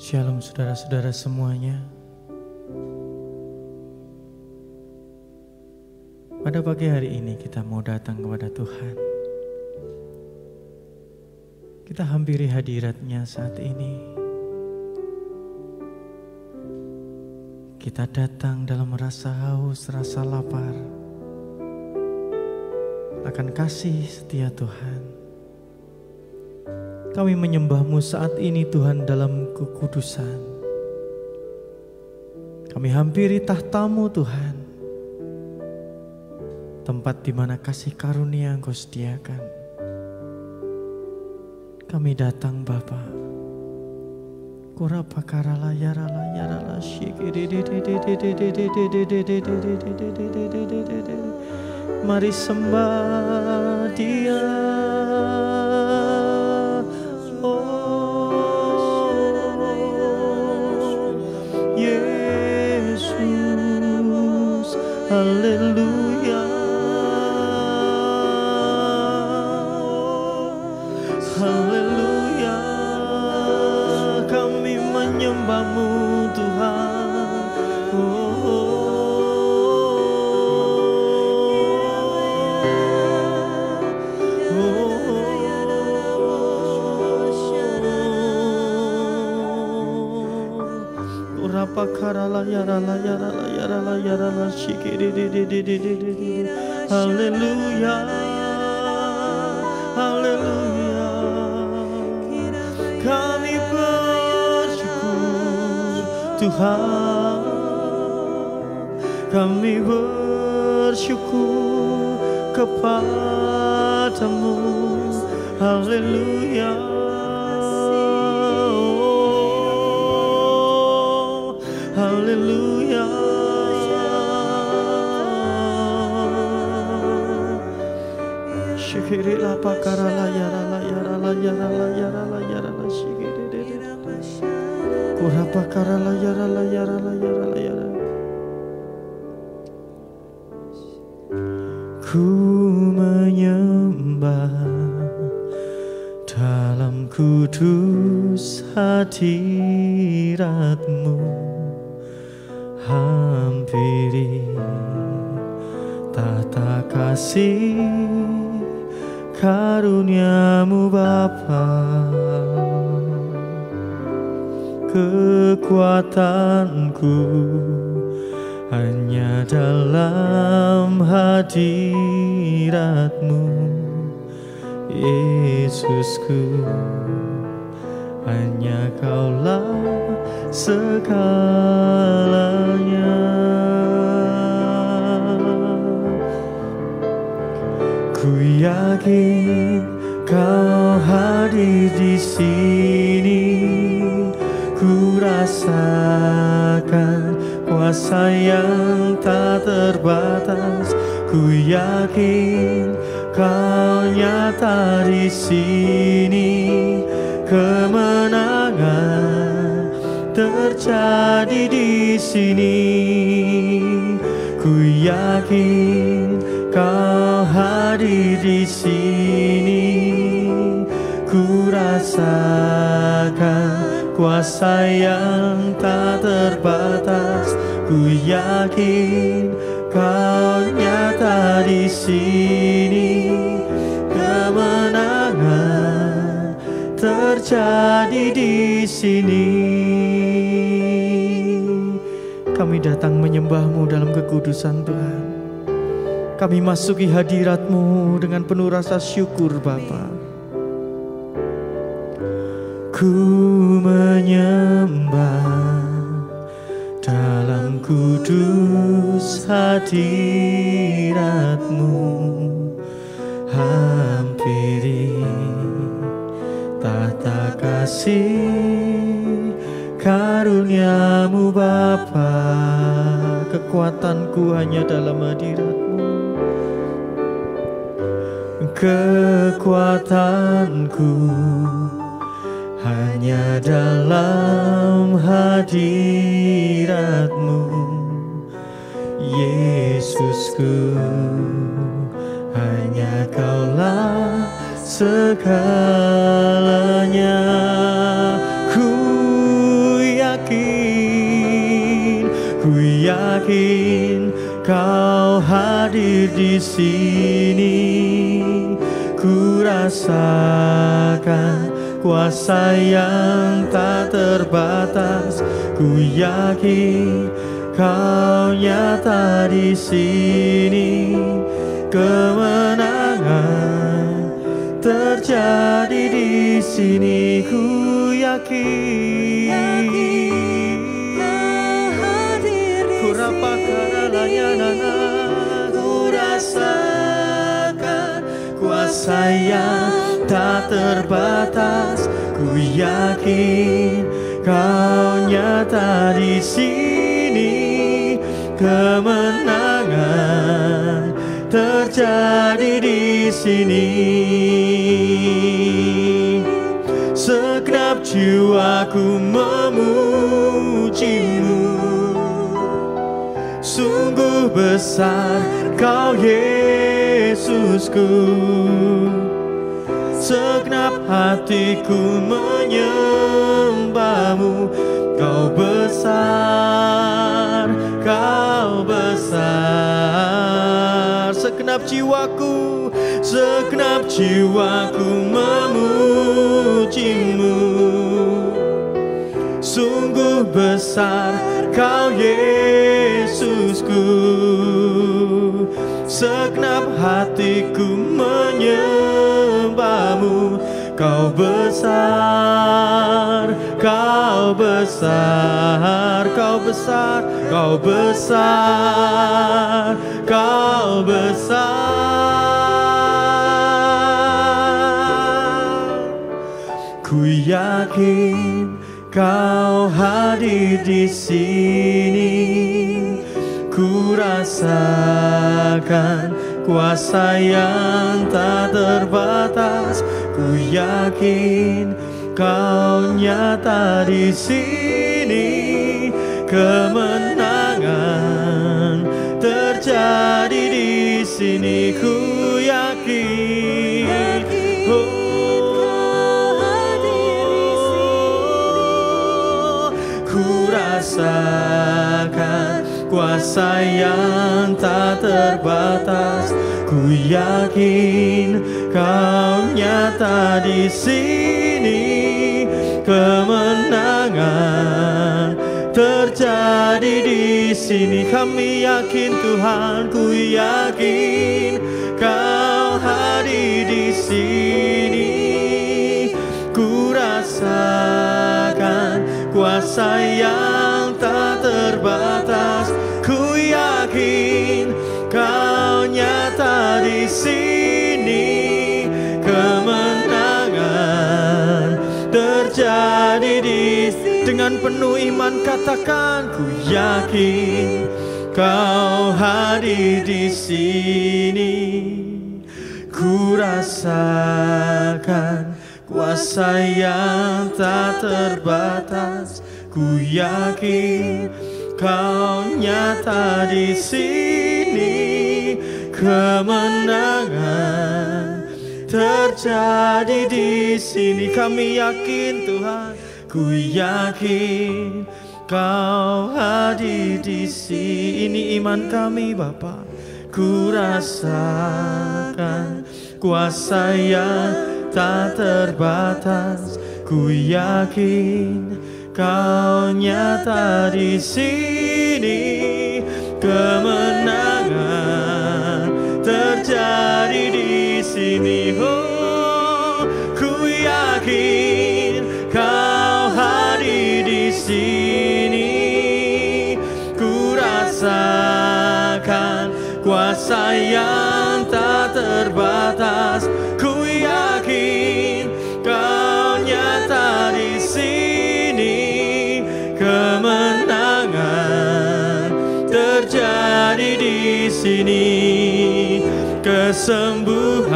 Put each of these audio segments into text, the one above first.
Shalom saudara-saudara semuanya. Pada pagi hari ini kita mau datang kepada Tuhan. Kita hampiri hadirat-Nya saat ini. Kita datang dalam rasa haus, rasa lapar akan kasih setia Tuhan. Kami menyembah-Mu saat ini Tuhan dalam kekudusan. Kami hampiri tahta-Mu Tuhan. Tempat di mana kasih karunia Engkau sediakan. Kami datang Bapa. Kurapa karala yarala yarala mari sembah Dia. Haleluya, haleluya, kami menyembah-Mu Tuhan. Rapa karala yarala yarala yarala yarala shikiri di di di di di di. Haleluya, haleluya, kami bersyukur Tuhan, kami bersyukur kepada-Mu. Haleluya. Haleluya, shikiri la pakara la yara la yara la yara la yara la yara la shikiri de kura pakara la yara la yara la yara la yara. Ku menyembah dalam kudus hadirat-Mu. Hampiri tata kasih karunia-Mu Bapa. Kekuatanku hanya dalam hadirat-Mu, Yesusku. Hanya Kaulah segalanya. Ku yakin Kau hadir di sini. Ku rasakan kuasa yang tak terbatas. Ku yakin Kau nyata di sini. Kemenangan terjadi di sini. Ku yakin Kau hadir di sini. Ku rasakan kuasa yang tak terbatas. Ku yakin Kau nyata di sini. Kemenangan terjadi di sini. Kami datang menyembah-Mu dalam kekudusan Tuhan. Kami masuki hadirat-Mu dengan penuh rasa syukur Bapa. Ku menyembah dalam kudus hadirat-Mu. Hampiri tata kasih karunia-Mu Bapa. Kekuatanku hanya dalam hadirat-Mu. Kekuatanku hanya dalam hadirat-Mu, Yesusku. Hanya Kaulah segalanya. Ku yakin Kau hadir di sini. Ku rasakan kuasa yang tak terbatas. Ku yakin Kau nyata di sini. Kemenangan terjadi di sini. Ku yakin. Ku rasakan kuasa yang tak terbatas. Ku yakin Kau nyata di sini. Kemenangan terjadi di sini. Segenap jiwaku memuji-Mu. Sungguh besar Kau Yesusku. Segenap hatiku menyembah-Mu. Kau besar, Kau besar. Segenap jiwaku memuji-Mu. Sungguh besar Kau Yesusku. Segenap hatiku menyembah-Mu. Kau besar, Kau besar, Kau besar, Kau besar, Kau besar. Ku yakin Kau hadir di sini. Ku rasakan kuasa yang tak terbatas. Ku yakin Kau nyata di sini. Kemenangan terjadi di sini. Ku yakin. Ku rasakan kuasa yang tak terbatas. Ku yakin Kau nyata di sini. Kemenangan terjadi di sini. Kami yakin Tuhan, ku yakin Kau hadir di sini. Ku rasakan kuasa yang tak terbatas. Ku yakin Kau nyata di sini. Kemenangan terjadi di sini. Dengan penuh iman katakan, ku yakin Kau hadir di sini. Ku rasakan kuasa yang tak terbatas. Ku yakin Kau nyata di sini. Kemenangan terjadi di sini. Kami yakin Tuhan, ku yakin Kau hadir di sini. Ini iman kami Bapa. Ku rasakan kuasa yang tak terbatas. Ku yakin Kau nyata di sini. Kemenangan terjadi di sini. Oh, ku yakin Kau hadir di sini. Ku rasakan kuasa yang tak terbatas. Ku yakin Kau nyata di sini. Kemenangan terjadi di sini. Kesembuhan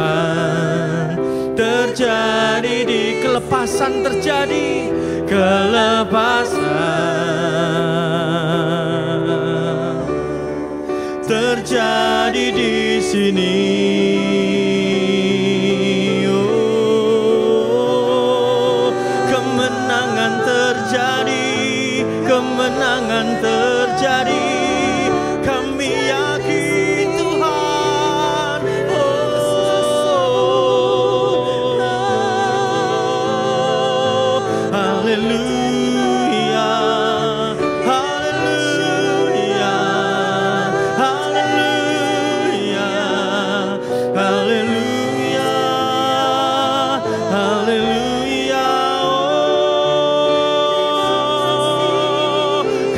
terjadi di, kelepasan terjadi, kelepasan terjadi di sini. Oh, kemenangan terjadi, kemenangan terjadi. Kami yakin Tuhan. Haleluya, haleluya, haleluya, haleluya, haleluya.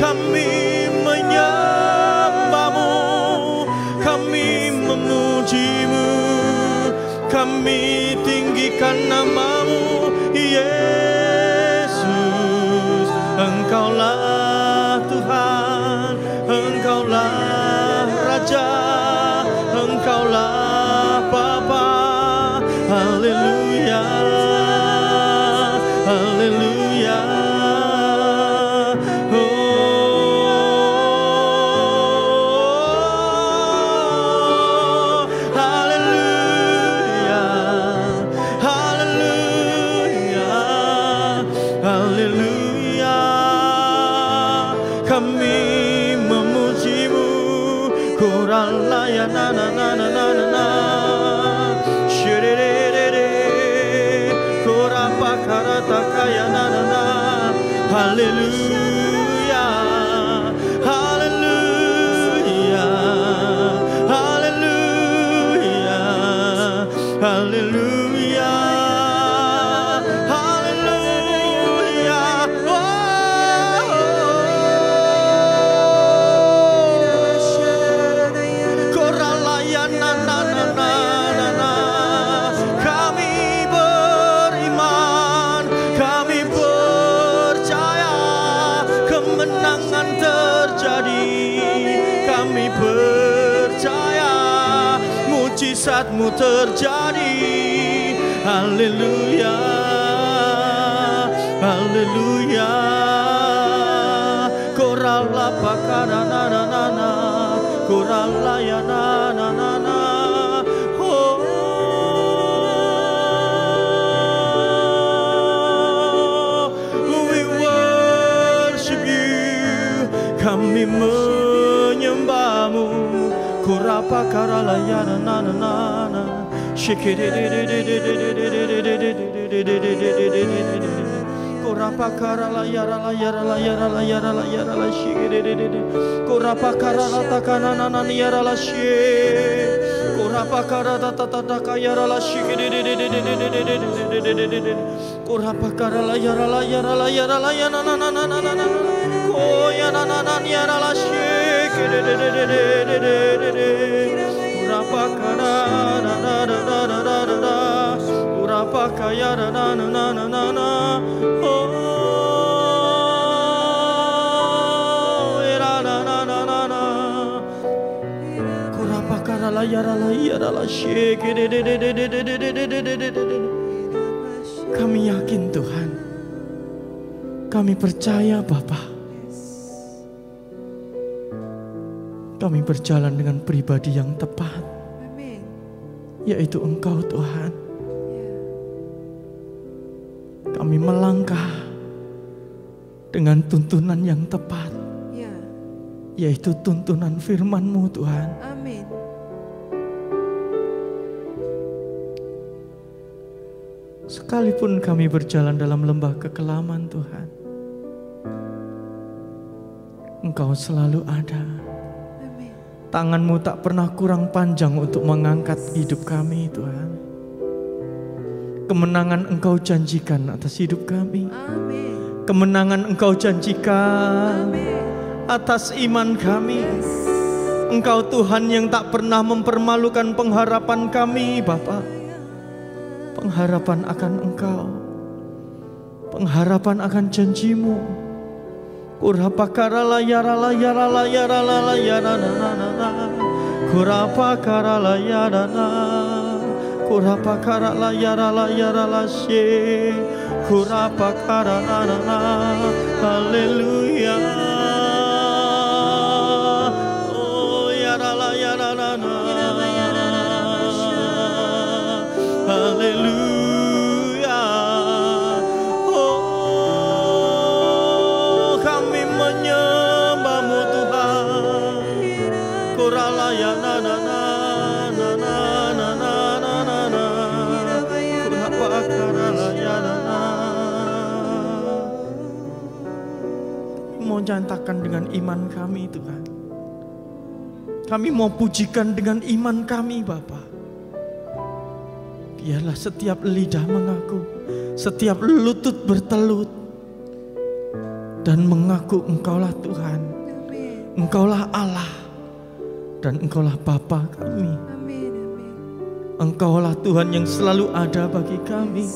Kami menyembahmu, kami memujimu, kami tinggikan namamu, Yesus. Engkaulah Tuhan, Engkaulah Raja, Engkaulah Bapa. Haleluya, haleluya. Kami memujimu, kuralaya na na na na na na na, shirerere, kurapakara takaya na na na. Haleluya, haleluya, haleluya, haleluya. Kemenangan terjadi, kami percaya mujizatmu terjadi. Haleluya, haleluya. Korala pakara na na na na, korala ya na na na na. Kami menyembahmu, kurapa karalaya na na na na, kurapa karalaya ralaya ralaya ralaya ralaya ralaya shikiriri, kurapa karalata kanana na niya ralaya shik, kurapa karata tata kaya ralaya shikiriri, kurapa karalaya ralaya ralaya ralaya na na na na na na. Oh ya na na na ya na la shake urapa kana na na na na na na na urapa kaya na na na na na na oh ya na na na na na urapa kana la ya la shake. Kami yakin Tuhan, kami percaya Bapa. Kami berjalan dengan pribadi yang tepat, yaitu Engkau Tuhan. Kami melangkah dengan tuntunan yang tepat, yaitu tuntunan firman-Mu Tuhan. Amin. Sekalipun kami berjalan dalam lembah kekelaman Tuhan, Engkau selalu ada. Tangan-Mu tak pernah kurang panjang untuk mengangkat hidup kami Tuhan. Kemenangan Engkau janjikan atas hidup kami. Amin. Kemenangan Engkau janjikan atas iman kami. Engkau Tuhan yang tak pernah mempermalukan pengharapan kami Bapa. Pengharapan akan Engkau, pengharapan akan janji-Mu. Kurapa karala yarala yarala yarana, kurapa karala yarana, kurapa karala yarala she, kurapa karala, haleluya, oh yarala yarana, haleluya. Menyembahmu, mau nyatakan dengan iman kami Tuhan. Kami mau pujikan dengan iman kami Bapa. Biarlah setiap lidah mengaku, setiap lutut bertelut dan mengaku Engkaulah Tuhan, Engkaulah Allah, dan Engkaulah Bapa kami. Engkaulah Tuhan yang selalu ada bagi kami.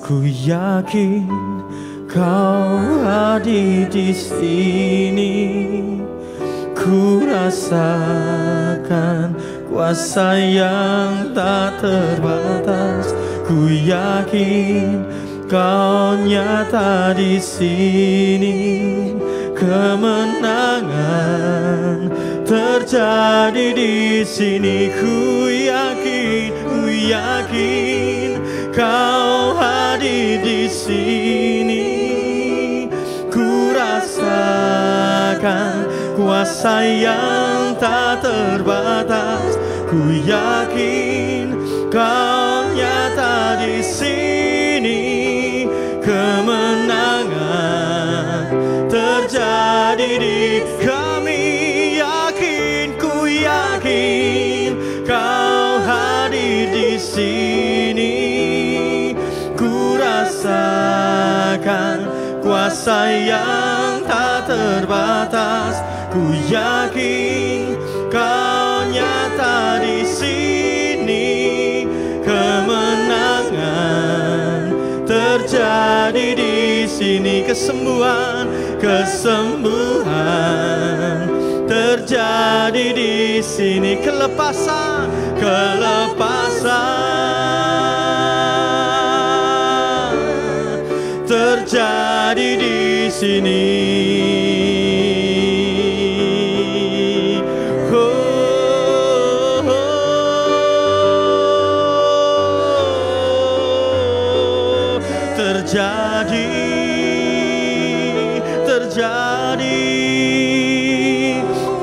Ku yakin Kau hadir di sini. Ku rasakan kuasa yang tak terbatas. Ku yakin Kau nyata di sini. Kemenangan terjadi di sini. Ku yakin Kau hadir di sini. Ku rasakan kuasa yang tak terbatas. Ku yakin Kau nyata di sini. Kemenangan terjadi di kami. Ku yakin Kau hadir di sini. Ku rasakan kuasa yang tak terbatas. Ku yakin Kau nyata di sini. Kemenangan terjadi di sini. Kesembuhan terjadi di sini. Kelepasan terjadi di sini.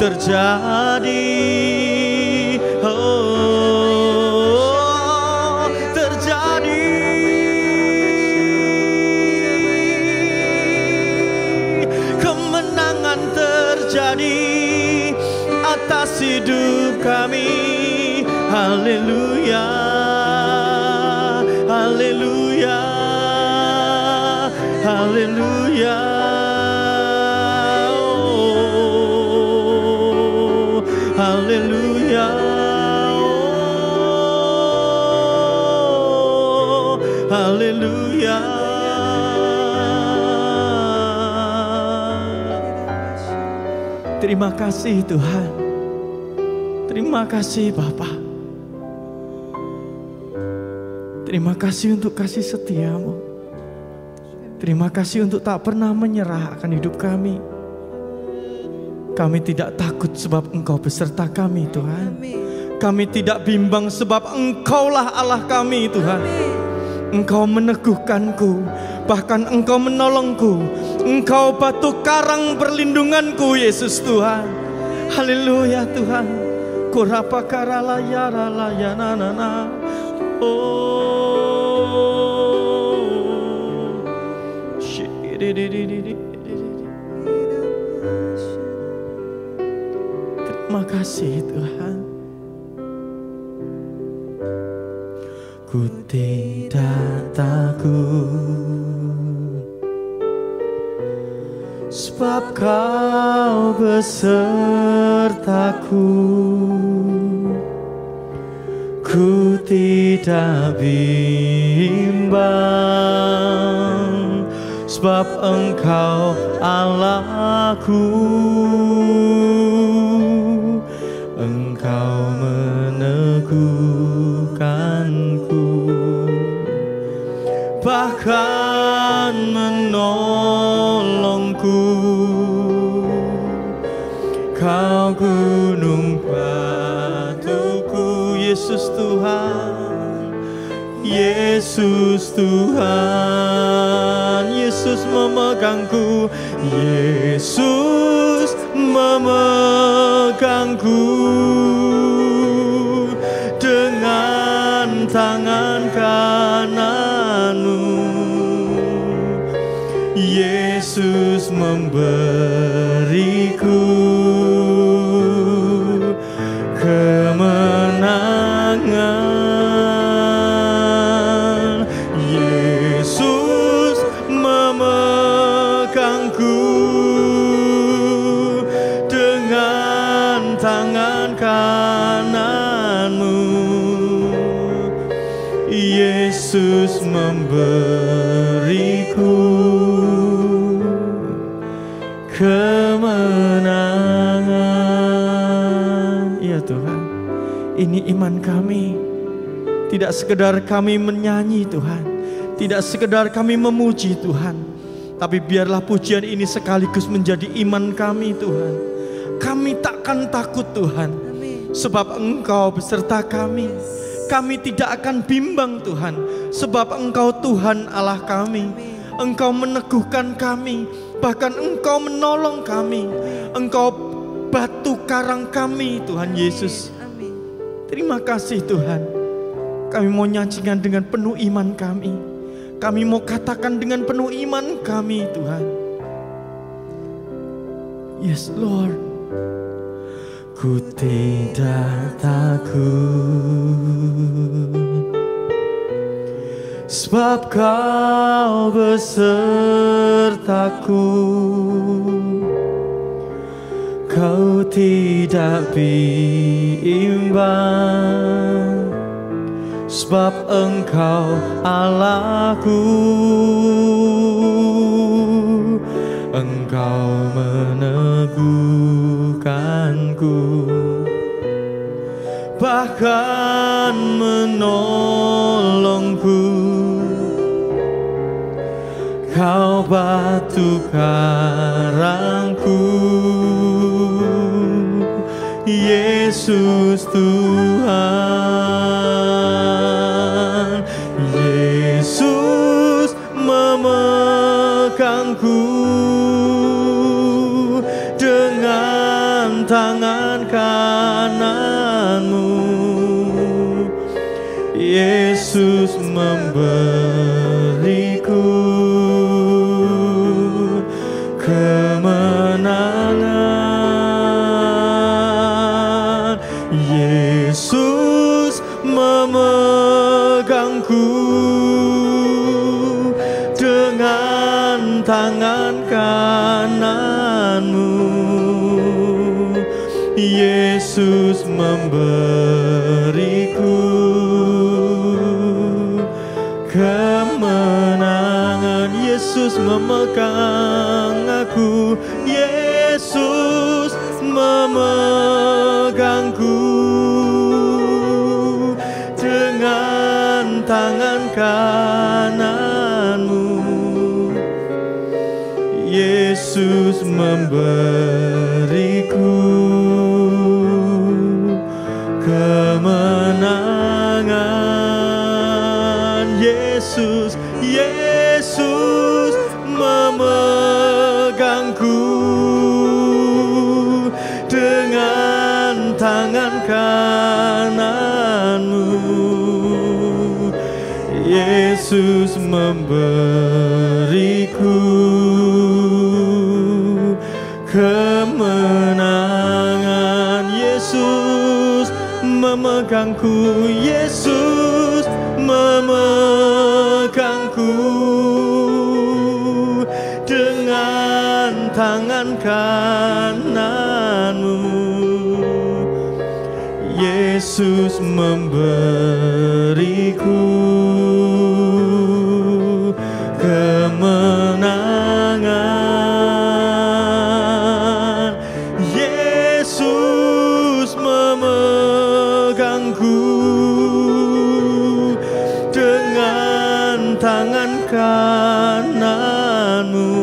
Terjadi, oh, terjadi. Kemenangan terjadi atas hidup kami. Haleluya, haleluya, haleluya. Haleluya, oh, haleluya. Terima kasih Tuhan. Terima kasih Bapa. Terima kasih untuk kasih setia-Mu. Terima kasih untuk tak pernah menyerah akan hidup kami. Kami tidak takut sebab Engkau beserta kami Tuhan. Kami tidak bimbang sebab Engkaulah Allah kami Tuhan. Engkau meneguhkanku, bahkan Engkau menolongku. Engkau batu karang perlindunganku Yesus Tuhan. Haleluya Tuhan. Kurapa karala yara layana nana. Oh, terima kasih Tuhan. Ku tidak takut sebab Kau besertaku. Ku tidak bimbang sebab Engkau Allahku. Engkau meneguhkanku, bahkan menolongku. Kau gunung batuku, Yesus Tuhan, Yesus Tuhan. Yesus memegangku, Yesus memegangku dengan tangan kanan-Mu. Yesus memberi kemenangan. Yesus memegangku dengan tangan kananmu. Yesus memberiku kemenangan. Ya Tuhan, ini iman kami. Tidak sekedar kami menyanyi Tuhan, tidak sekedar kami memuji Tuhan, tapi biarlah pujian ini sekaligus menjadi iman kami Tuhan. Kami takkan takut Tuhan, sebab Engkau beserta kami. Kami tidak akan bimbang Tuhan, sebab Engkau Tuhan Allah kami. Engkau meneguhkan kami, bahkan Engkau menolong kami. Engkau batu karang kami Tuhan Yesus. Terima kasih Tuhan. Kami mau nyanyikan dengan penuh iman kami. Kami mau katakan dengan penuh iman kami Tuhan. Yes Lord. Ku tidak takut, sebab Kau besertaku. Kau tidak bimbang, sebab Engkau Allahku. Engkau meneguhkanku, bahkan menolongku. Kau batu karangku, Yesus Tuhan. Yesus memegangku dengan tangan kananmu. Yesus memberiku kemenangan. Yesus memegangku dengan tangan kananmu. Yesus memberiku kemenangan. Yesus memegang aku. Yesus memegangku dengan tangan kananmu. Yesus memberiku kemenangan. Yesus, Yesus memegangku dengan tangan kananmu. Yesus memberiku kemenangan. Yesus memegangku. Yesus memegangku dengan tangan kananmu. Yesus memberiku kemenangan. Yesus memegangku dengan tangan kananmu.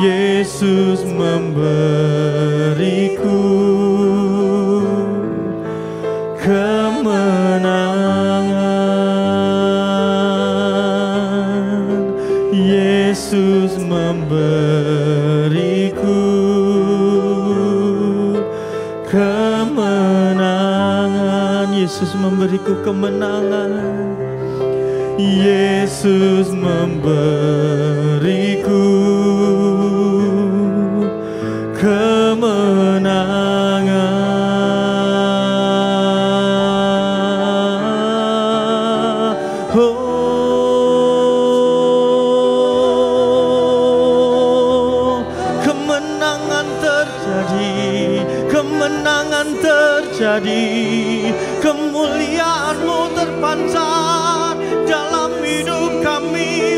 Yesus memberiku kemenangan. Yesus memberiku kemenangan. Yesus memberiku kemenangan. Yesus memberiku kemenangan terjadi, kemuliaan-Mu terpancar dalam hidup kami.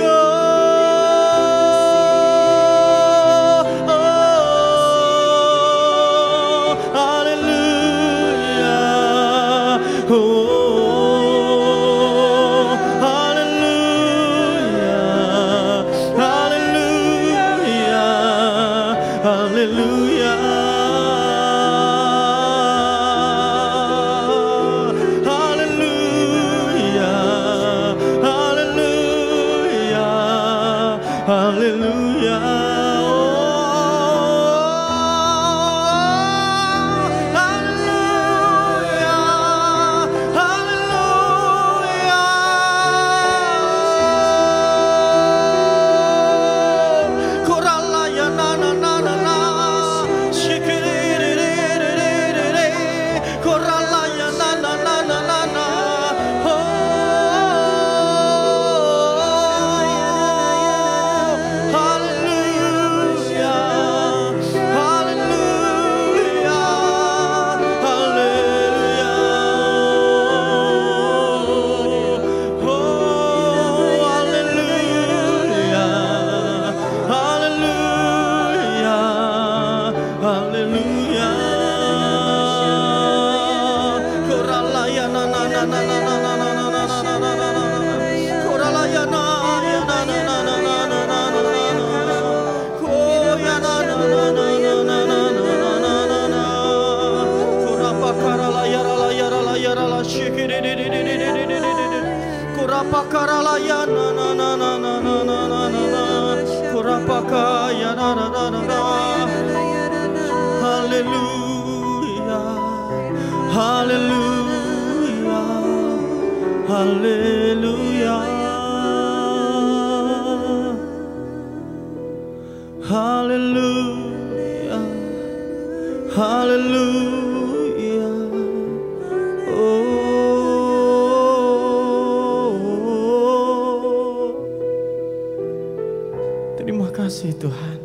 Terima kasih Tuhan.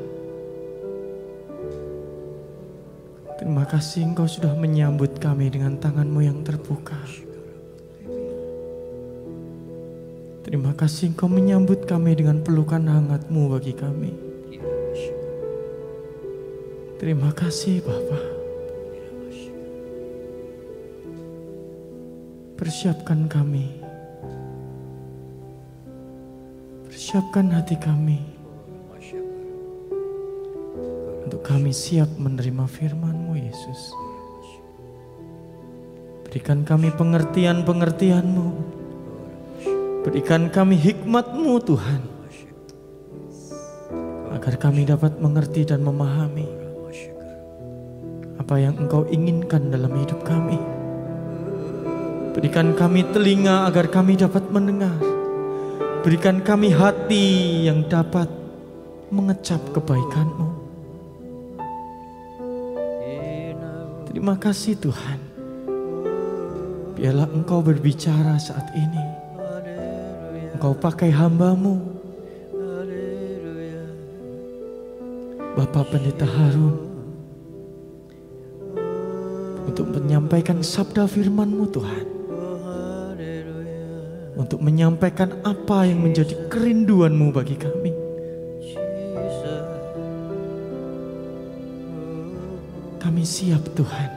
Terima kasih Engkau sudah menyambut kami dengan tangan-Mu yang terbuka. Terima kasih Engkau menyambut kami dengan pelukan hangat-Mu bagi kami. Terima kasih Bapa. Persiapkan kami. Persiapkan hati kami. Untuk kami siap menerima firman-Mu Yesus. Berikan kami pengertian-pengertian-Mu. Berikan kami hikmat-Mu Tuhan. Agar kami dapat mengerti dan memahami apa yang Engkau inginkan dalam hidup kami. Berikan kami telinga agar kami dapat mendengar. Berikan kami hati yang dapat mengecap kebaikan-Mu. Terima kasih Tuhan. Biarlah Engkau berbicara saat ini. Engkau pakai hamba-Mu, Bapak Pendeta Harun, untuk menyampaikan sabda firman-Mu Tuhan. Untuk menyampaikan apa yang menjadi kerinduan-Mu bagi kami. Kami siap Tuhan.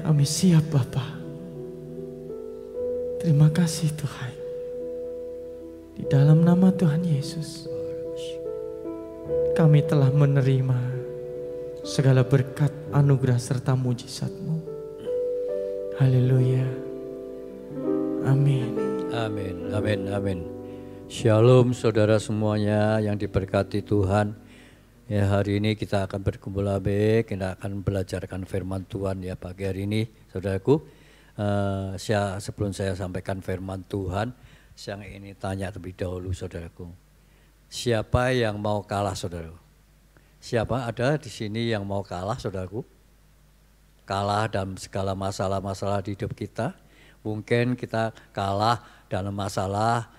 Kami siap Bapa. Terima kasih Tuhan. Di dalam nama Tuhan Yesus, kami telah menerima segala berkat, anugerah serta mujizat-Mu. Haleluya. Amin. Amin, amin, amin. Shalom saudara semuanya yang diberkati Tuhan. Ya, hari ini kita akan berkumpul kita akan belajarkan firman Tuhan ya pagi hari ini saudaraku. Sebelum saya sampaikan firman Tuhan, saya ingin tanya terlebih dahulu saudaraku. Siapa yang mau kalah saudaraku? Siapa ada di sini yang mau kalah saudaraku? Kalah dalam segala masalah-masalah di hidup kita. Mungkin kita kalah dalam masalah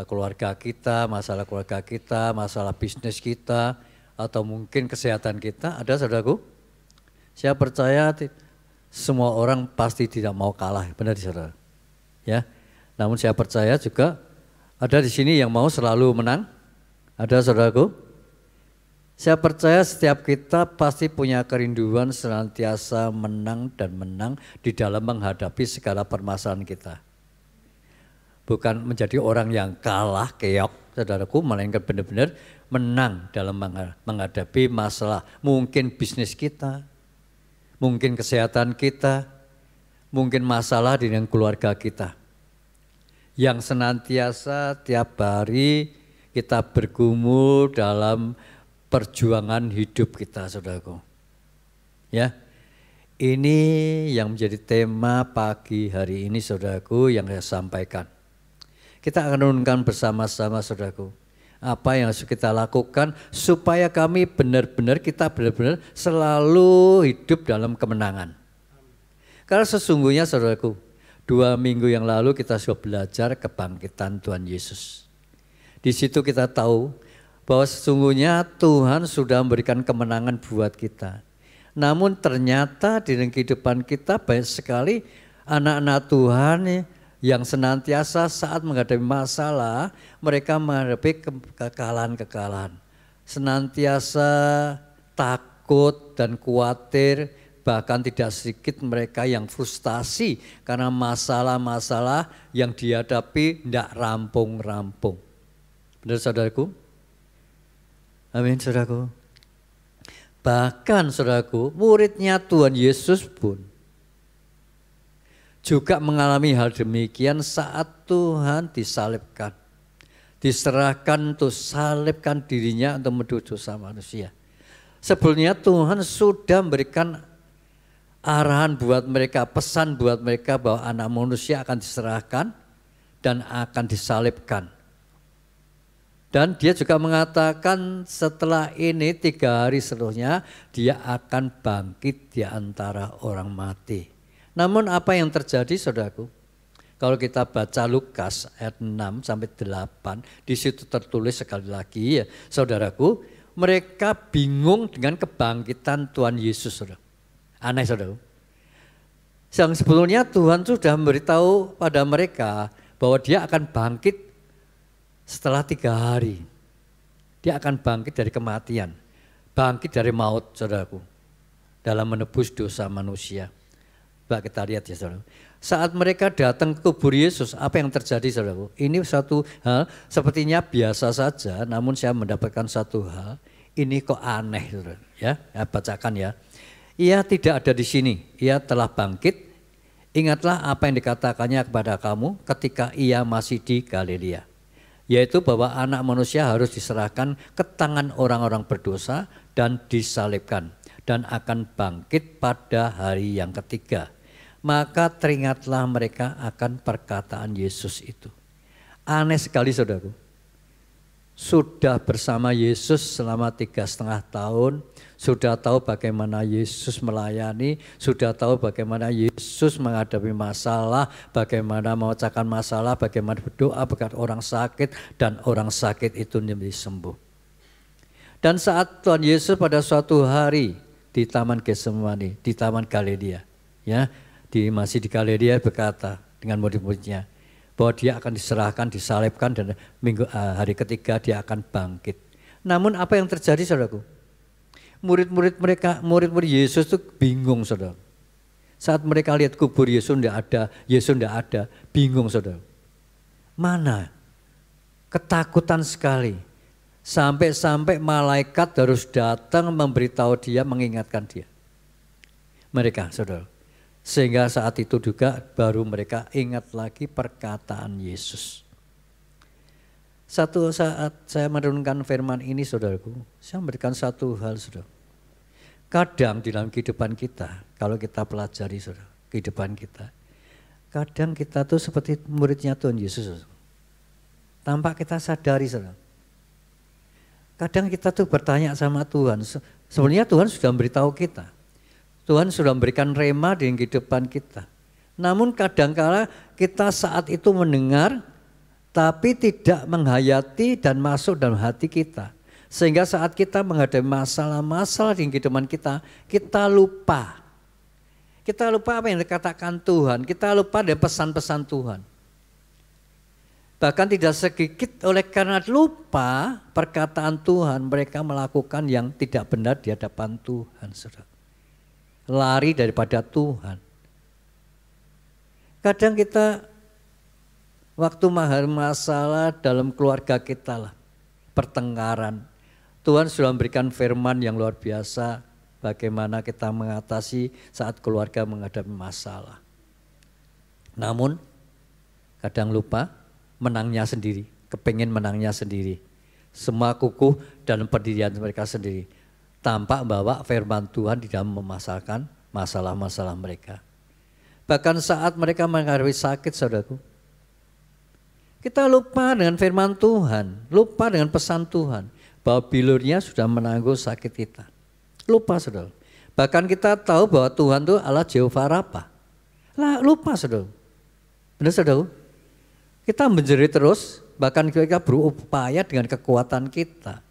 keluarga kita, masalah bisnis kita, atau mungkin kesehatan kita. Ada saudaraku? Saya percaya semua orang pasti tidak mau kalah, benar saudara. Ya, namun saya percaya juga ada di sini yang mau selalu menang. Ada saudaraku? Saya percaya setiap kita pasti punya kerinduan senantiasa menang dan menang di dalam menghadapi segala permasalahan kita. Bukan menjadi orang yang kalah, keok, saudaraku, melainkan benar-benar menang dalam menghadapi masalah. Mungkin bisnis kita, mungkin kesehatan kita, mungkin masalah dengan keluarga kita. Yang senantiasa tiap hari kita bergumul dalam perjuangan hidup kita, saudaraku. Ya, ini yang menjadi tema pagi hari ini, saudaraku, yang saya sampaikan. Kita akan renungkan bersama-sama, saudaraku, apa yang harus kita lakukan supaya kami kita benar-benar selalu hidup dalam kemenangan. Karena sesungguhnya, saudaraku, 2 minggu yang lalu kita sudah belajar kebangkitan Tuhan Yesus. Di situ kita tahu bahwa sesungguhnya Tuhan sudah memberikan kemenangan buat kita. Namun ternyata di dalam kehidupan kita banyak sekali anak-anak Tuhan yang senantiasa saat menghadapi masalah, mereka menghadapi kekalahan-kekalahan. Senantiasa takut dan khawatir, bahkan tidak sedikit mereka yang frustasi karena masalah-masalah yang dihadapi tidak rampung-rampung. Benar saudaraku? Amin saudaraku. Bahkan saudaraku, muridnya Tuhan Yesus pun juga mengalami hal demikian saat Tuhan disalibkan. Diserahkan untuk salibkan dirinya untuk menebus dosa manusia. Sebelumnya Tuhan sudah memberikan arahan buat mereka, pesan buat mereka bahwa anak manusia akan diserahkan dan akan disalibkan. Dan dia juga mengatakan setelah ini 3 hari seterusnya dia akan bangkit di antara orang mati. Namun apa yang terjadi saudaraku? Kalau kita baca Lukas ayat 6 sampai 8, di situ tertulis sekali lagi ya saudaraku, mereka bingung dengan kebangkitan Tuhan Yesus, saudara. Aneh saudaraku. Yang sebetulnya Tuhan sudah memberitahu pada mereka bahwa dia akan bangkit setelah 3 hari. Dia akan bangkit dari kematian, bangkit dari maut, saudaraku, dalam menebus dosa manusia. Baik, kita lihat ya saudara. Saat mereka datang ke kubur Yesus, apa yang terjadi saudaraku? Ini satu hal sepertinya biasa saja, namun saya mendapatkan satu hal, ini kok aneh saudara. Ya, bacakan ya. Ia tidak ada di sini, ia telah bangkit. Ingatlah apa yang dikatakannya kepada kamu ketika ia masih di Galilea. Yaitu bahwa anak manusia harus diserahkan ke tangan orang-orang berdosa dan disalibkan. Dan akan bangkit pada hari yang ketiga. Maka teringatlah mereka akan perkataan Yesus itu. Aneh sekali saudaraku. Sudah bersama Yesus selama 3,5 tahun, sudah tahu bagaimana Yesus melayani, sudah tahu bagaimana Yesus menghadapi masalah, bagaimana memecahkan masalah, bagaimana berdoa bagi orang sakit dan orang sakit itu menjadi sembuh. Dan saat Tuhan Yesus pada suatu hari di Taman Getsemani, di Taman Galilea, ya, masih di Galilea berkata dengan murid-muridnya, bahwa dia akan diserahkan, disalibkan dan hari ketiga dia akan bangkit. Namun apa yang terjadi saudaraku? Murid-murid Yesus itu bingung saudara. Saat mereka lihat kubur Yesus tidak ada, bingung saudara. Mana? Ketakutan sekali. Sampai-sampai malaikat harus datang memberitahu dia, mengingatkan dia. Mereka saudara. Sehingga saat itu juga baru mereka ingat lagi perkataan Yesus. Satu saat saya merenungkan firman ini saudaraku, saya memberikan satu hal saudara. Kadang di dalam kehidupan kita, kalau kita pelajari saudara, kehidupan kita. Kadang kita tuh seperti muridnya Tuhan Yesus. Saudara. Tanpa kita sadari saudara. Kadang kita tuh bertanya sama Tuhan, sebenarnya Tuhan sudah memberitahu kita. Tuhan sudah memberikan rema di kehidupan kita. Namun kadangkala kita saat itu mendengar tapi tidak menghayati dan masuk dalam hati kita. Sehingga saat kita menghadapi masalah-masalah di kehidupan kita, kita lupa. Kita lupa apa yang dikatakan Tuhan, kita lupa dari pesan-pesan Tuhan. Bahkan tidak sedikit oleh karena lupa perkataan Tuhan, mereka melakukan yang tidak benar di hadapan Tuhan. Saudara. Lari daripada Tuhan. Kadang kita waktu menghadapi masalah dalam keluarga kita lah, pertengkaran. Tuhan sudah memberikan firman yang luar biasa bagaimana kita mengatasi saat keluarga menghadapi masalah. Namun kadang lupa menangnya sendiri, kepingin menangnya sendiri. Semua kukuh dalam pendirian mereka sendiri. Tanpa bawa firman Tuhan di dalam memasalkan masalah-masalah mereka. Bahkan saat mereka menghadapi sakit, saudaraku, kita lupa dengan firman Tuhan, lupa dengan pesan Tuhan, bahwa bilurnya sudah menanggung sakit kita. Lupa, saudara. Bahkan kita tahu bahwa Tuhan itu Allah Jehovah Rafa. Lupa, saudara. Benar, saudara? Kita menjerit terus, bahkan kita berupaya dengan kekuatan kita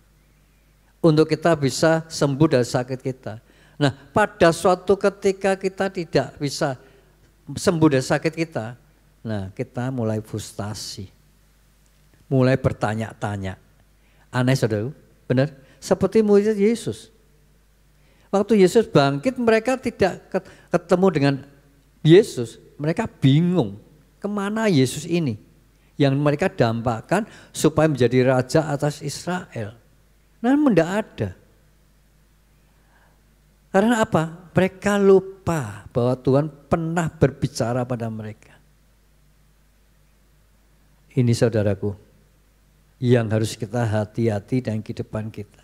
untuk kita bisa sembuh dari sakit kita. Nah, pada suatu ketika kita tidak bisa sembuh dari sakit kita, nah kita mulai frustasi, mulai bertanya-tanya. Aneh, saudara, benar? Seperti murid Yesus. Waktu Yesus bangkit, mereka tidak ketemu dengan Yesus. Mereka bingung, kemana Yesus ini? Yang mereka dampakkan supaya menjadi raja atas Israel. Namun tidak ada. Karena apa? Mereka lupa bahwa Tuhan pernah berbicara pada mereka. Ini saudaraku, yang harus kita hati-hati dalam kehidupan kita.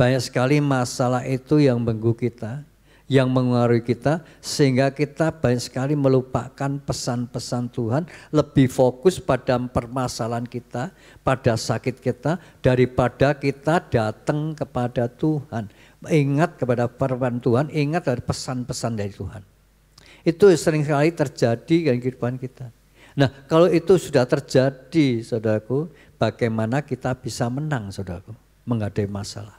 Banyak sekali masalah itu yang mengganggu kita, yang mengaruhi kita, sehingga kita banyak sekali melupakan pesan-pesan Tuhan, lebih fokus pada permasalahan kita, pada sakit kita, daripada kita datang kepada Tuhan. Ingat kepada firman Tuhan, ingat dari pesan-pesan dari Tuhan. Itu sering sekali terjadi dalam kehidupan kita. Nah, kalau itu sudah terjadi, saudaraku, bagaimana kita bisa menang, saudaraku, menghadapi masalah?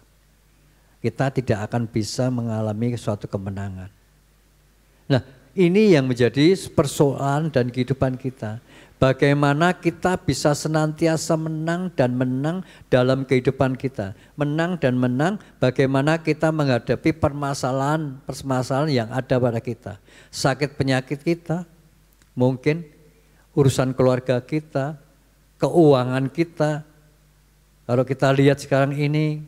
Kita tidak akan bisa mengalami suatu kemenangan. Nah, ini yang menjadi persoalan dan kehidupan kita. Bagaimana kita bisa senantiasa menang dan menang dalam kehidupan kita. Menang dan menang bagaimana kita menghadapi permasalahan yang ada pada kita. Sakit penyakit kita, mungkin urusan keluarga kita, keuangan kita. Kalau kita lihat sekarang ini,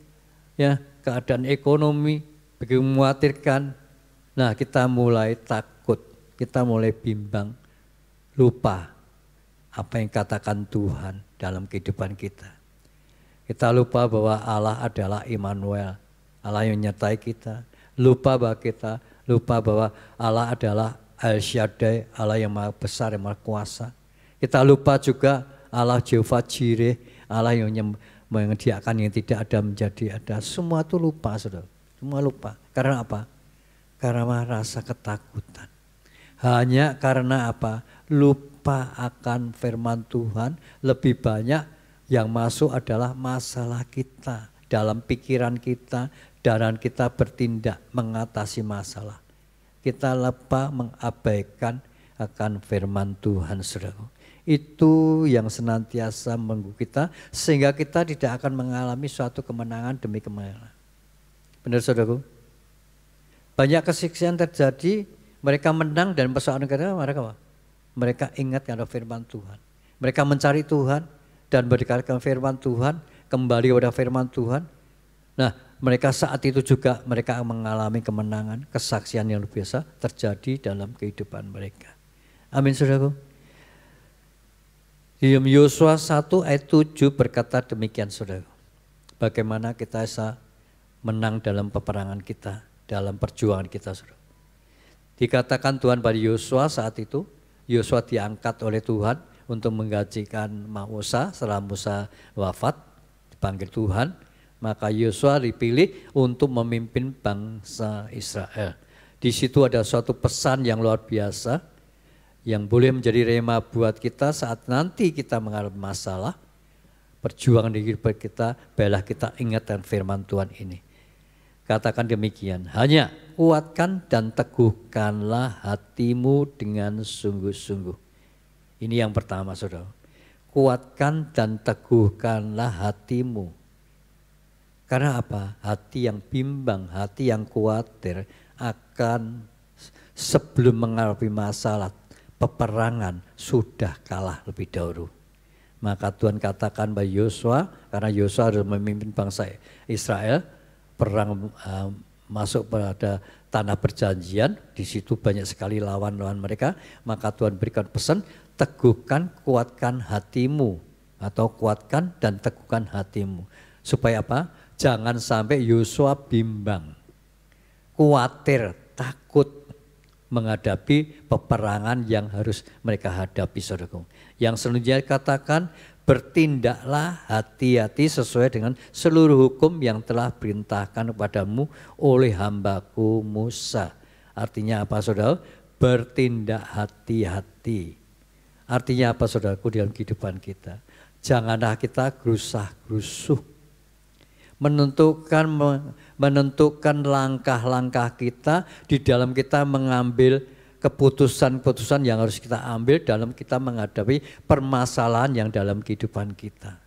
ya, keadaan ekonomi begitu mengkhawatirkan. Nah, kita mulai takut, kita mulai bimbang, lupa apa yang katakan Tuhan dalam kehidupan kita. Kita lupa bahwa Allah adalah Immanuel, Allah yang menyertai kita. Lupa bahwa Allah adalah El Shaddai, Allah yang maha besar, yang maha kuasa. Kita lupa juga Allah Jehovah Jireh, Allah yang menyediakan yang tidak ada menjadi ada. Semua itu lupa, saudara. Semua lupa. Karena apa? Karena rasa ketakutan. Hanya karena apa? Lupa akan firman Tuhan. Lebih banyak yang masuk adalah masalah kita. Dalam pikiran kita, dan kita bertindak mengatasi masalah. Kita lupa mengabaikan akan firman Tuhan, saudara. Itu yang senantiasa mengganggu kita, sehingga kita tidak akan mengalami suatu kemenangan demi kemenangan. Benar, saudaraku? Banyak kesaksian terjadi, mereka menang dan persoalan mereka apa? Mereka ingat ada firman Tuhan. Mereka mencari Tuhan dan berdekatkan firman Tuhan, kembali kepada firman Tuhan. Nah, mereka saat itu juga mereka mengalami kemenangan, kesaksian yang luar biasa terjadi dalam kehidupan mereka. Amin, saudaraku. Di Yosua 1 ayat 7 berkata demikian, saudara. Bagaimana kita bisa menang dalam peperangan kita, dalam perjuangan kita, saudara. Dikatakan Tuhan pada Yosua saat itu, Yosua diangkat oleh Tuhan untuk menggantikan Musa setelah Musa wafat, dipanggil Tuhan. Maka Yosua dipilih untuk memimpin bangsa Israel. Di situ ada suatu pesan yang luar biasa, yang boleh menjadi rema buat kita saat nanti kita mengalami masalah. perjuangan di hidup kita, baiklah kita ingatkan firman Tuhan ini. Katakan demikian, hanya kuatkan dan teguhkanlah hatimu dengan sungguh-sungguh. Ini yang pertama, saudara. Kuatkan dan teguhkanlah hatimu. Karena apa? Hati yang bimbang, hati yang khawatir akan sebelum menghadapi masalah, peperangan sudah kalah lebih dahulu. Maka Tuhan katakan bagi Yosua, karena Yosua harus memimpin bangsa Israel, perang masuk pada tanah perjanjian, di situ banyak sekali lawan-lawan mereka, maka Tuhan berikan pesan, teguhkan, kuatkan hatimu, atau kuatkan dan teguhkan hatimu. Supaya apa? Jangan sampai Yosua bimbang, khawatir, takut menghadapi peperangan yang harus mereka hadapi, saudaraku. Yang selanjutnya katakan, bertindaklah hati-hati sesuai dengan seluruh hukum yang telah perintahkan kepadamu oleh hambaku Musa. Artinya apa, saudara? Bertindak hati-hati. Artinya apa, saudaraku, dalam kehidupan kita? Janganlah kita gerusah-gerusuh. Menentukan langkah-langkah kita di dalam kita mengambil keputusan-keputusan yang harus kita ambil dalam kita menghadapi permasalahan yang dalam kehidupan kita.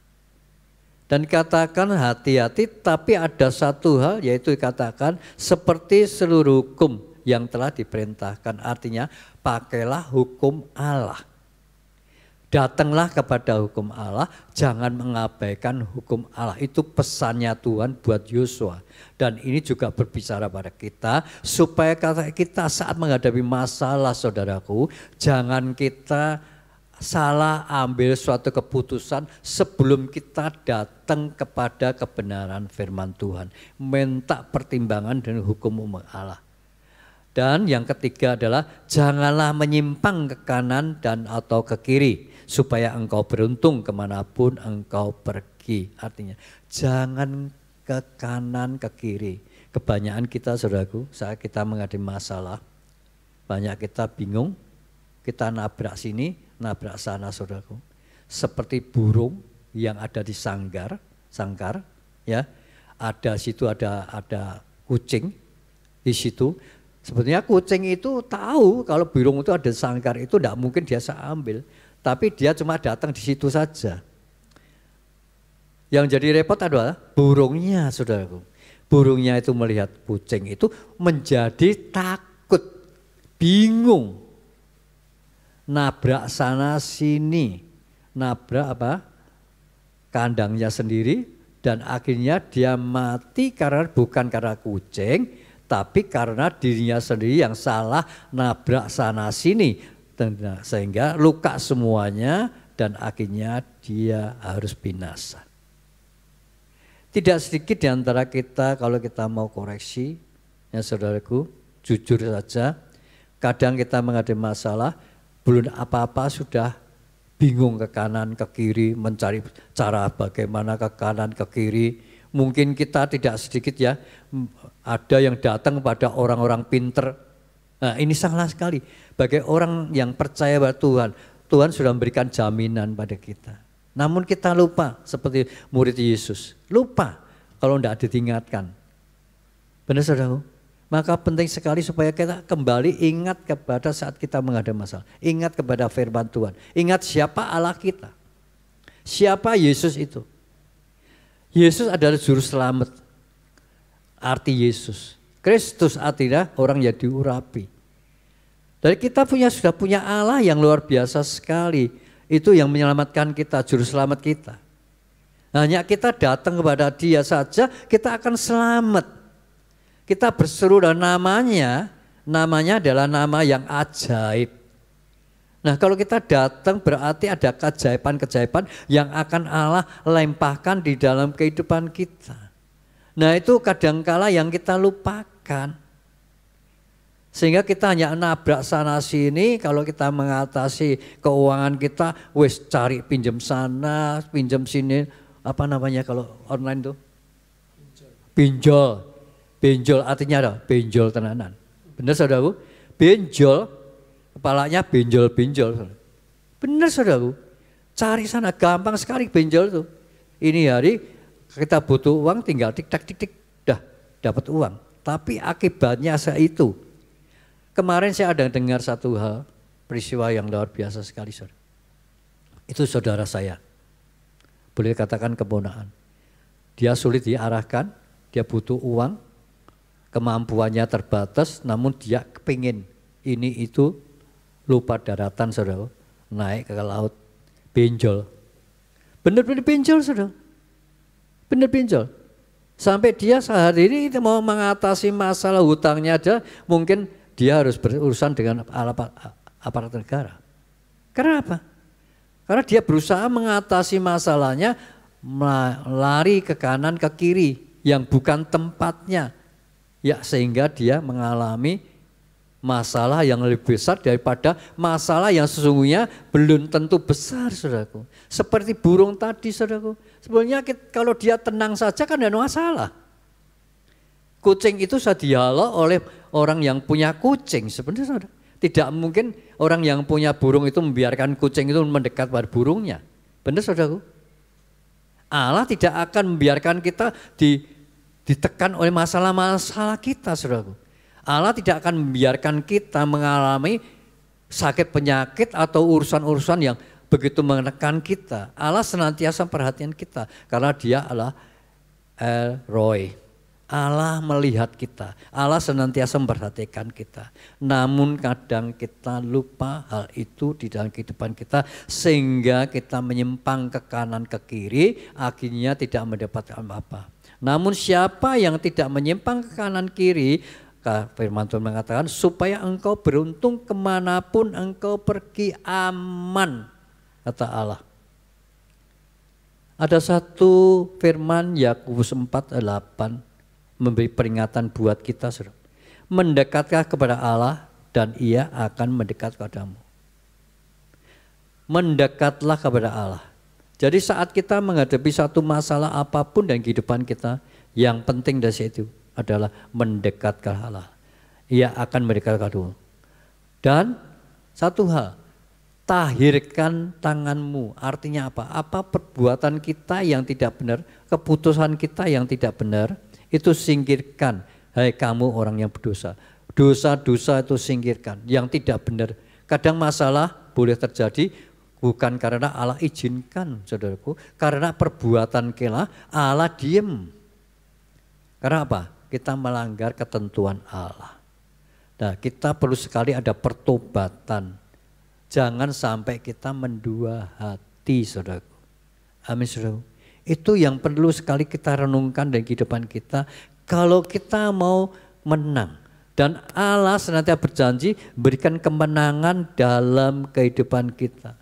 Dan katakan hati-hati, tapi ada satu hal, yaitu katakan seperti seluruh hukum yang telah diperintahkan. Artinya pakailah hukum Allah. Datanglah kepada hukum Allah, jangan mengabaikan hukum Allah. Itu pesannya Tuhan buat Yosua. Dan ini juga berbicara pada kita, supaya kita saat menghadapi masalah, saudaraku, jangan kita salah ambil suatu keputusan sebelum kita datang kepada kebenaran firman Tuhan. Minta pertimbangan dan hukum Allah. Dan yang ketiga adalah janganlah menyimpang ke kanan dan atau ke kiri, supaya engkau beruntung kemanapun engkau pergi. Artinya jangan ke kanan ke kiri. Kebanyakan kita, saudaraku, saat kita menghadapi masalah, banyak kita bingung, kita nabrak sini, nabrak sana, saudaraku. Seperti burung yang ada di sangkar, ya, ada situ ada kucing di situ. Sebetulnya kucing itu tahu kalau burung itu ada sangkar, itu tidak mungkin dia ambil. Tapi dia cuma datang di situ saja. Yang jadi repot adalah burungnya, saudaraku. Burungnya itu melihat kucing itu menjadi takut, bingung. Nabrak sana sini, nabrak apa? Kandangnya sendiri, dan akhirnya dia mati bukan karena kucing, tapi karena dirinya sendiri yang salah nabrak sana sini, sehingga luka semuanya dan akhirnya dia harus binasa. Tidak sedikit di antara kita kalau kita mau koreksi, ya saudaraku, jujur saja, kadang kita menghadapi masalah, belum apa-apa sudah bingung ke kanan ke kiri, mencari cara bagaimana ke kanan ke kiri. Mungkin kita tidak sedikit ya, ada yang datang kepada orang-orang pinter. Nah, ini salah sekali. Bagi orang yang percaya pada Tuhan, Tuhan sudah memberikan jaminan pada kita. Namun kita lupa seperti murid Yesus. Lupa kalau tidak diingatkan. Benar, saudaraku? Maka penting sekali supaya kita kembali ingat kepada saat kita menghadapi masalah. Ingat kepada firman Tuhan. Ingat siapa Allah kita. Siapa Yesus itu. Yesus adalah juru selamat. Arti Yesus. Kristus artinya orang yang diurapi. Dan kita sudah punya Allah yang luar biasa sekali. Itu yang menyelamatkan kita, juru selamat kita. Hanya kita datang kepada Dia saja, kita akan selamat. Kita berseru dan namanya adalah nama yang ajaib. Nah, kalau kita datang berarti ada keajaiban-keajaiban yang akan Allah lempahkan di dalam kehidupan kita. Nah, itu kadangkala yang kita lupakan. Sehingga kita hanya nabrak sana sini. Kalau kita mengatasi keuangan kita, wes cari pinjam sana, pinjam sini. Apa namanya kalau online tuh? Pinjol. Benjol artinya ada benjol tenanan. Benar, saudaraku? Benjol. Kepalanya benjol-benjol. Benar, saudaraku. Cari sana, gampang sekali benjol tuh. Ini hari kita butuh uang tinggal tik tak dah dapat uang. Tapi akibatnya itu. Kemarin saya ada dengar satu hal, peristiwa yang luar biasa sekali, saudara. Itu saudara saya, boleh katakan keponakan. Dia sulit diarahkan, dia butuh uang, kemampuannya terbatas, namun dia kepingin ini itu lupa daratan, saudara, naik ke laut, benjol. Benar-benar benjol, saudara. Benar benjol. Sampai dia sehari ini mau mengatasi masalah hutangnya aja, mungkin dia harus berurusan dengan aparat negara. Karena apa? Karena dia berusaha mengatasi masalahnya, lari ke kanan ke kiri yang bukan tempatnya. Ya, sehingga dia mengalami masalah yang lebih besar daripada masalah yang sesungguhnya belum tentu besar, saudaraku. Seperti burung tadi, saudaraku. Sebenarnya kalau dia tenang saja kan tidak ada masalah. Kucing itu sudah dihalau oleh orang yang punya kucing sebenarnya, saudara. Tidak mungkin orang yang punya burung itu membiarkan kucing itu mendekat pada burungnya. Benar, saudaraku? Allah tidak akan membiarkan kita ditekan oleh masalah-masalah kita, saudaraku. Allah tidak akan membiarkan kita mengalami sakit penyakit atau urusan-urusan yang begitu menekan kita. Allah senantiasa perhatian kita karena dia adalah El Roy. Allah melihat kita, Allah senantiasa memperhatikan kita. Namun kadang kita lupa hal itu di dalam kehidupan kita sehingga kita menyimpang ke kanan ke kiri, akhirnya tidak mendapatkan apa-apa. Namun siapa yang tidak menyimpang ke kanan kiri, firman Tuhan mengatakan supaya engkau beruntung kemanapun engkau pergi aman, kata Allah. Ada satu firman Yakobus 4:8 memberi peringatan buat kita, saudara. Mendekatlah kepada Allah dan Ia akan mendekat kepadamu. Mendekatlah kepada Allah. Jadi saat kita menghadapi satu masalah apapun dalam kehidupan kita, yang penting dari situ adalah mendekat ke Allah. Ia akan mendekat kepadamu. Dan satu hal, tahirkan tanganmu. Artinya apa? Apa perbuatan kita yang tidak benar, keputusan kita yang tidak benar, itu singkirkan. Hai kamu orang yang berdosa. Dosa-dosa itu singkirkan. Yang tidak benar. Kadang masalah boleh terjadi bukan karena Allah izinkan, saudaraku. Karena perbuatan kita Allah diem. Karena apa? Kita melanggar ketentuan Allah. Nah, kita perlu sekali ada pertobatan. Jangan sampai kita mendua hati, saudaraku. Amin, saudaraku. Itu yang perlu sekali kita renungkan dalam kehidupan kita. Kalau kita mau menang. Dan Allah senantiasa berjanji berikan kemenangan dalam kehidupan kita.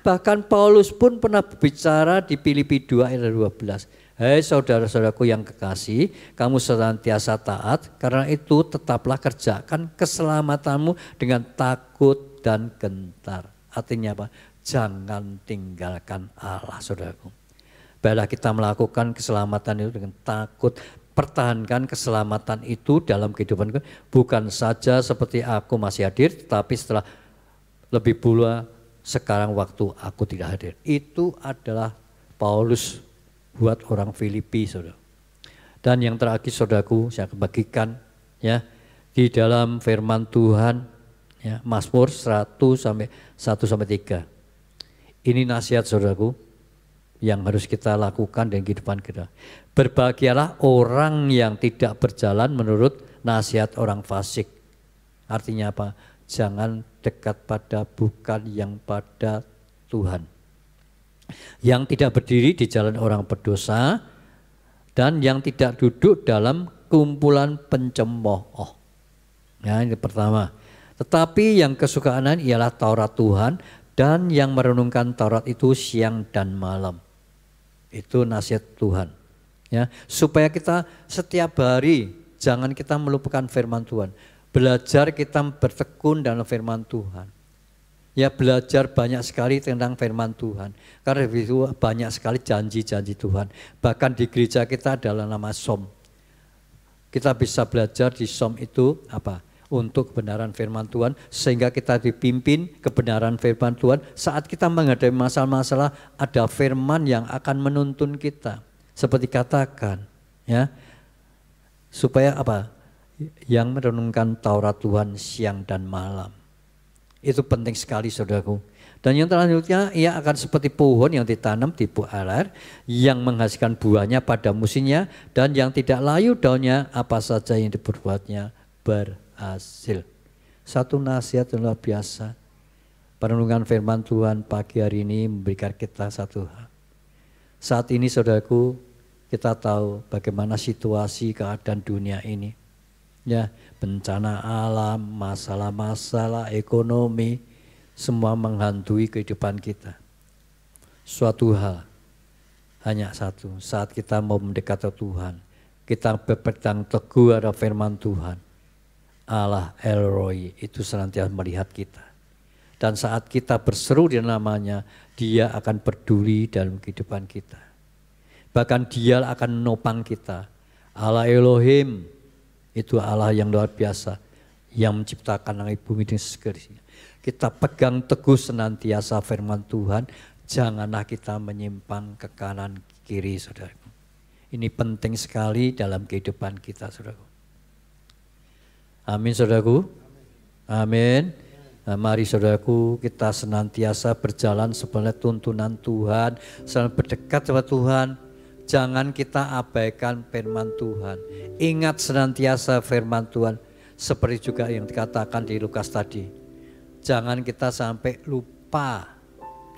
Bahkan Paulus pun pernah berbicara di Filipi 2 ayat 12. Hai saudara-saudaraku yang kekasih, kamu senantiasa taat. Karena itu tetaplah kerjakan keselamatanmu dengan takut dan gentar. Artinya apa? Jangan tinggalkan Allah, saudaraku. Baiklah kita melakukan keselamatan itu dengan takut. Pertahankan keselamatan itu dalam kehidupan kita. Bukan saja seperti aku masih hadir, tetapi setelah lebih pula sekarang waktu aku tidak hadir. Itu adalah Paulus buat orang Filipi, saudara. Dan yang terakhir, saudaraku, saya bagikan ya di dalam firman Tuhan ya, Mazmur 1:1-3. Ini nasihat, saudaraku, yang harus kita lakukan dalam kehidupan kita. Berbahagialah orang yang tidak berjalan menurut nasihat orang fasik. Artinya apa? Jangan dekat pada bukan yang pada Tuhan. Yang tidak berdiri di jalan orang berdosa dan yang tidak duduk dalam kumpulan pencemooh. Ya, ini pertama. Tetapi yang kesukaan ialah Taurat Tuhan dan yang merenungkan Taurat itu siang dan malam. Itu nasihat Tuhan. Ya, supaya kita setiap hari jangan kita melupakan firman Tuhan. Belajar kita bertekun dalam firman Tuhan. Ya, belajar banyak sekali tentang firman Tuhan. Karena itu banyak sekali janji-janji Tuhan. Bahkan di gereja kita adalah nama Som. Kita bisa belajar di Som itu apa? untuk kebenaran firman Tuhan, sehingga kita dipimpin kebenaran firman Tuhan. Saat kita menghadapi masalah-masalah, ada firman yang akan menuntun kita. Seperti katakan, ya, supaya apa? Yang merenungkan Taurat Tuhan siang dan malam. Itu penting sekali, saudaraku. Dan yang selanjutnya, ia akan seperti pohon yang ditanam di bukit air, yang menghasilkan buahnya pada musimnya, dan yang tidak layu daunnya, apa saja yang diperbuatnya berhasil. Satu nasihat yang luar biasa. Perenungan firman Tuhan pagi hari ini memberikan kita satu hal. Saat ini, saudaraku, kita tahu bagaimana situasi keadaan dunia ini. Ya, bencana alam, masalah-masalah ekonomi, semua menghantui kehidupan kita. Suatu hal, hanya satu, saat kita mau mendekat ke Tuhan, kita berpegang teguh ada firman Tuhan, Allah El Roi itu senantiasa melihat kita. Dan saat kita berseru di namanya, Dia akan peduli dalam kehidupan kita. Bahkan Dia akan menopang kita. Allah Elohim, itu Allah yang luar biasa, yang menciptakan langit bumi dan segala. Kita pegang teguh senantiasa firman Tuhan, janganlah kita menyimpang ke kanan kiri, saudaraku. Ini penting sekali dalam kehidupan kita, saudaraku. Amin, saudaraku. Amin. Nah, mari saudaraku, kita senantiasa berjalan sebenarnya tuntunan Tuhan, selalu berdekat sama Tuhan. Jangan kita abaikan firman Tuhan. Ingat senantiasa firman Tuhan. Seperti juga yang dikatakan di Lukas tadi. Jangan kita sampai lupa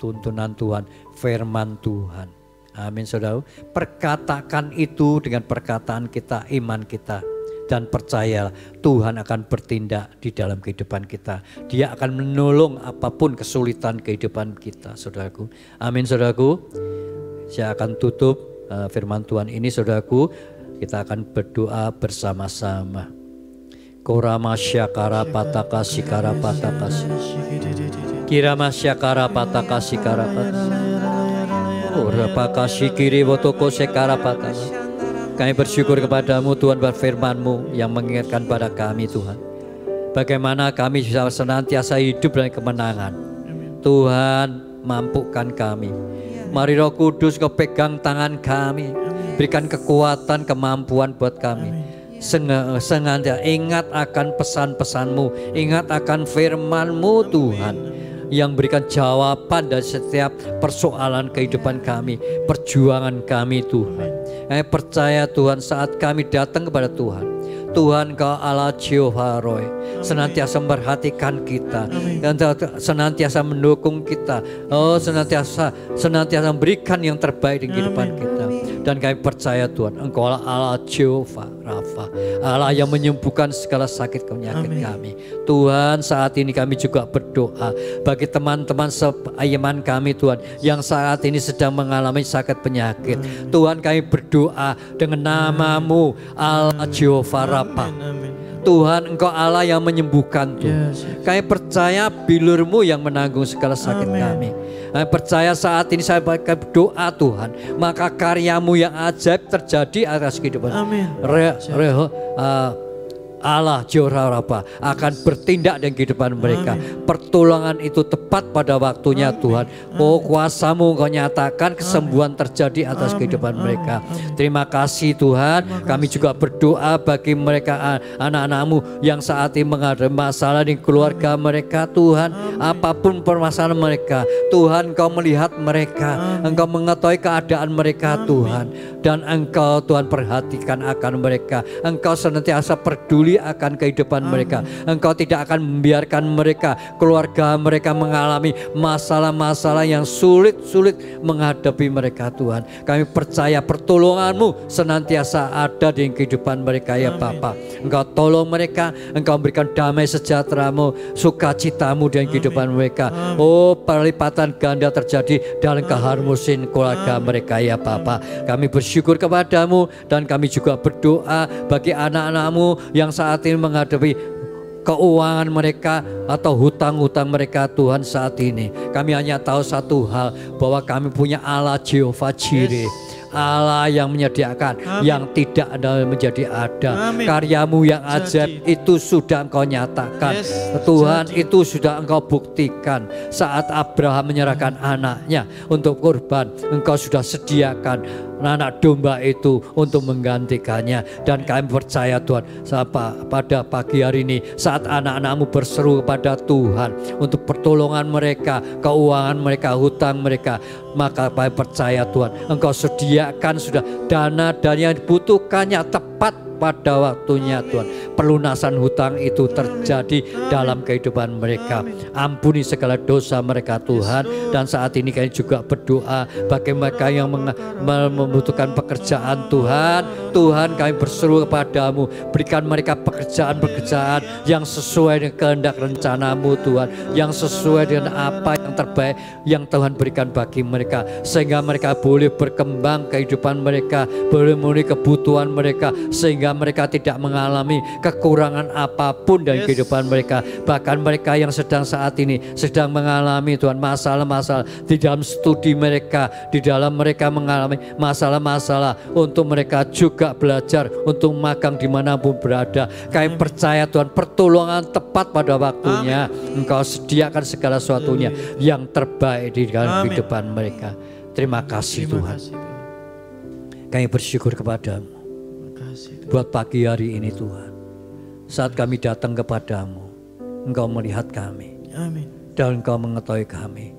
tuntunan Tuhan, firman Tuhan. Amin, saudara. Perkatakan itu dengan perkataan kita, iman kita. Dan percayalah Tuhan akan bertindak di dalam kehidupan kita. Dia akan menolong apapun kesulitan kehidupan kita, saudaraku. Amin, saudaraku. Saya akan tutup firman Tuhan ini, saudaraku. Kita akan berdoa bersama-sama. Korama syakara pataka sikara pataka kirama syakara pataka sikara pataka orapaka sikiri wotoko sekara pataka. Kami bersyukur kepadamu Tuhan buat firman-Mu yang mengingatkan pada kami, Tuhan, bagaimana kami bisa senantiasa hidup dalam kemenangan. Tuhan, mampukan kami. Mari Roh Kudus Kau pegang tangan kami, berikan kekuatan, kemampuan buat kami. Sengaja ingat akan pesan-pesan-Mu, ingat akan firman-Mu, Tuhan, yang berikan jawaban dari setiap persoalan kehidupan kami, perjuangan kami, Tuhan. Kami percaya Tuhan, saat kami datang kepada Tuhan, Tuhan Kau Allah Jehovah Roy, senantiasa memperhatikan kita, dan senantiasa mendukung kita, senantiasa memberikan yang terbaik di kehidupan kita. Dan kami percaya Tuhan, Engkau Allah Jehovah Rafa, Allah yang menyembuhkan segala sakit penyakit kami. Tuhan, saat ini kami juga berdoa bagi teman-teman seiman kami, Tuhan, yang saat ini sedang mengalami sakit penyakit. Tuhan, kami berdoa dengan nama-Mu, Allah Jehovah Rafa. Tuhan, Engkau Allah yang menyembuhkan, Tuhan. Kami percaya bilur-Mu yang menanggung segala sakit kami. Kami percaya saat ini saya berdoa, Tuhan, maka karya-Mu yang ajaib terjadi atas kehidupan. Allah Jehovah Rafa akan bertindak dengan kehidupan mereka. Pertolongan itu tepat pada waktunya, Tuhan. Oh, kuasa-Mu Kau nyatakan, kesembuhan terjadi atas kehidupan mereka. Terima kasih, Tuhan. Kami juga berdoa bagi mereka, anak-anak-Mu yang saat ini menghadapi masalah di keluarga mereka, Tuhan. Apapun permasalahan mereka, Tuhan, Kau melihat mereka, Engkau mengetahui keadaan mereka, Tuhan. Dan Engkau, Tuhan, perhatikan akan mereka. Engkau senantiasa peduli akan kehidupan mereka. Engkau tidak akan membiarkan mereka, keluarga mereka mengalami masalah-masalah yang sulit-sulit menghadapi mereka, Tuhan. Kami percaya pertolongan-Mu senantiasa ada di kehidupan mereka, ya Bapa. Engkau tolong mereka, Engkau berikan damai sejahtera-Mu, sukacita-Mu dengan kehidupan mereka. Oh, perlipatan ganda terjadi dalam keharmonisan keluarga mereka, ya Bapa. Kami bersyukur kepada-Mu, dan kami juga berdoa bagi anak-anak-Mu yang saat ini menghadapi keuangan mereka atau hutang-hutang mereka, Tuhan. Saat ini kami hanya tahu satu hal, bahwa kami punya Allah Jehovah Jireh, Allah yang menyediakan, yang tidak ada menjadi ada. Amin. Karyamu yang ajaib itu sudah Engkau nyatakan. Tuhan, itu sudah Engkau buktikan. Saat Abraham menyerahkan anaknya untuk kurban, Engkau sudah sediakan anak domba itu untuk menggantikannya. Dan kami percaya Tuhan, pada pagi hari ini saat anak-anakmu berseru kepada Tuhan untuk pertolongan mereka, keuangan mereka, hutang mereka, maka kami percaya Tuhan, Engkau sediakan sudah dana dan yang dibutuhkannya tepat pada waktunya Tuhan. Pelunasan hutang itu terjadi dalam kehidupan mereka. Ampuni segala dosa mereka Tuhan. Dan saat ini kami juga berdoa bagi mereka yang membutuhkan pekerjaan Tuhan. Tuhan, kami berseru kepadamu, berikan mereka pekerjaan-pekerjaan yang sesuai dengan kehendak rencanamu Tuhan, yang sesuai dengan apa yang terbaik yang Tuhan berikan bagi mereka, sehingga mereka boleh berkembang kehidupan mereka, boleh memenuhi kebutuhan mereka, sehingga mereka tidak mengalami kekurangan apapun dari kehidupan mereka. Bahkan mereka yang sedang saat ini sedang mengalami Tuhan masalah-masalah di dalam studi mereka, di dalam mereka mengalami masalah-masalah, untuk mereka juga belajar untuk magang dimanapun berada. Kami percaya Tuhan, pertolongan tepat pada waktunya. Engkau sediakan segala sesuatunya yang terbaik di dalam kehidupan mereka. Terima kasih Tuhan. Kami bersyukur kepadamu buat pagi hari ini Tuhan. Saat kami datang kepadamu, Engkau melihat kami. Dan Engkau mengetahui kami.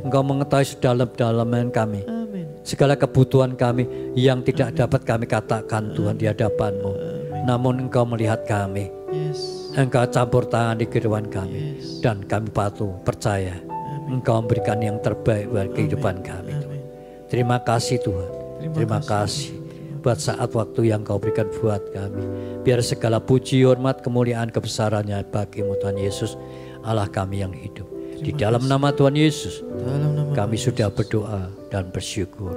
Engkau mengetahui sedalam-dalamnya kami. Segala kebutuhan kami yang tidak dapat kami katakan Tuhan di hadapan-Mu. Namun Engkau melihat kami. Engkau campur tangan di kehidupan kami. Dan kami patuh percaya Engkau memberikan yang terbaik buat kehidupan kami Tuhan. Terima kasih Tuhan. Terima kasih buat saat waktu yang Kau berikan buat kami. Biar segala puji, hormat, kemuliaan, kebesarannya bagi-Mu Tuhan Yesus, Allah kami yang hidup. Di dalam nama Tuhan Yesus kami sudah berdoa dan bersyukur.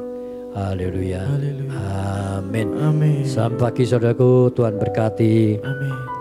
Haleluya. Amin. Selamat pagi saudaraku, Tuhan berkati. Amin.